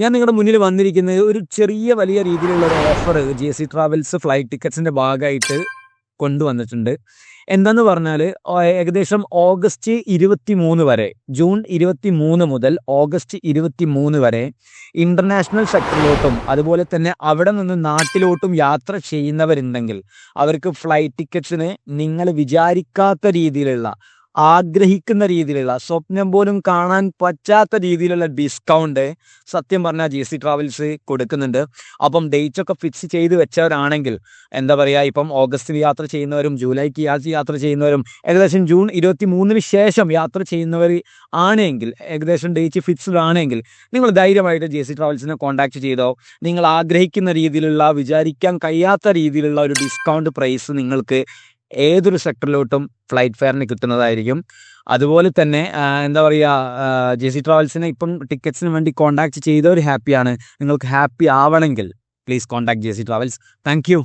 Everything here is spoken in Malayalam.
ഞാൻ നിങ്ങളുടെ മുന്നിൽ വന്നിരിക്കുന്നത് ഒരു ചെറിയ വലിയ രീതിയിലുള്ള ഒരു ഓഫർ JC ട്രാവൽസ് ഫ്ലൈറ്റ് ടിക്കറ്റ്സിൻ്റെ ഭാഗമായിട്ട് കൊണ്ടുവന്നിട്ടുണ്ട്. എന്താന്ന് പറഞ്ഞാൽ ഏകദേശം ഓഗസ്റ്റ് 23 വരെ, ജൂൺ 23 മുതൽ ഓഗസ്റ്റ് 23 വരെ ഇൻ്റർനാഷണൽ സെക്ടറിലോട്ടും അതുപോലെ തന്നെ അവിടെ നിന്ന് നാട്ടിലോട്ടും യാത്ര ചെയ്യുന്നവരുണ്ടെങ്കിൽ അവർക്ക് ഫ്ലൈറ്റ് ടിക്കറ്റ്സിന് നിങ്ങൾ വിചാരിക്കാത്ത രീതിയിലുള്ള, ആഗ്രഹിക്കുന്ന രീതിയിലുള്ള, സ്വപ്നം പോലും കാണാൻ പറ്റാത്ത രീതിയിലുള്ള ഡിസ്കൗണ്ട് സത്യം പറഞ്ഞാൽ JC ട്രാവൽസ് കൊടുക്കുന്നുണ്ട്. അപ്പം ഡേറ്റ് ഒക്കെ ഫിക്സ് ചെയ്ത് വെച്ചവരാണെങ്കിൽ എന്താ പറയുക, ഇപ്പം ഓഗസ്റ്റിൽ യാത്ര ചെയ്യുന്നവരും ജൂലൈക്ക് യാത്ര ചെയ്യുന്നവരും ഏകദേശം ജൂൺ 23 ശേഷം യാത്ര ചെയ്യുന്നവർ ആണെങ്കിൽ, ഏകദേശം ഡേറ്റ് ഫിക്സ്ഡ് ആണെങ്കിൽ നിങ്ങൾ ധൈര്യമായിട്ട് JC ട്രാവൽസിനെ കോൺടാക്ട് ചെയ്തോ. നിങ്ങൾ ആഗ്രഹിക്കുന്ന രീതിയിലുള്ള, വിചാരിക്കാൻ കഴിയാത്ത രീതിയിലുള്ള ഒരു ഡിസ്കൗണ്ട് പ്രൈസ് നിങ്ങൾക്ക് ഏതൊരു സെക്ടറിലോട്ടും ഫ്ലൈറ്റ് ഫെയറിന് കിട്ടുന്നതായിരിക്കും. അതുപോലെ തന്നെ എന്താ പറയുക, JC ട്രാവൽസിനെ ഇപ്പം ടിക്കറ്റ്സിന് വേണ്ടി കോൺടാക്ട് ചെയ്തവർ ഹാപ്പിയാണ്. നിങ്ങൾക്ക് ഹാപ്പി ആവണമെങ്കിൽ please contact JC travels. Thank you.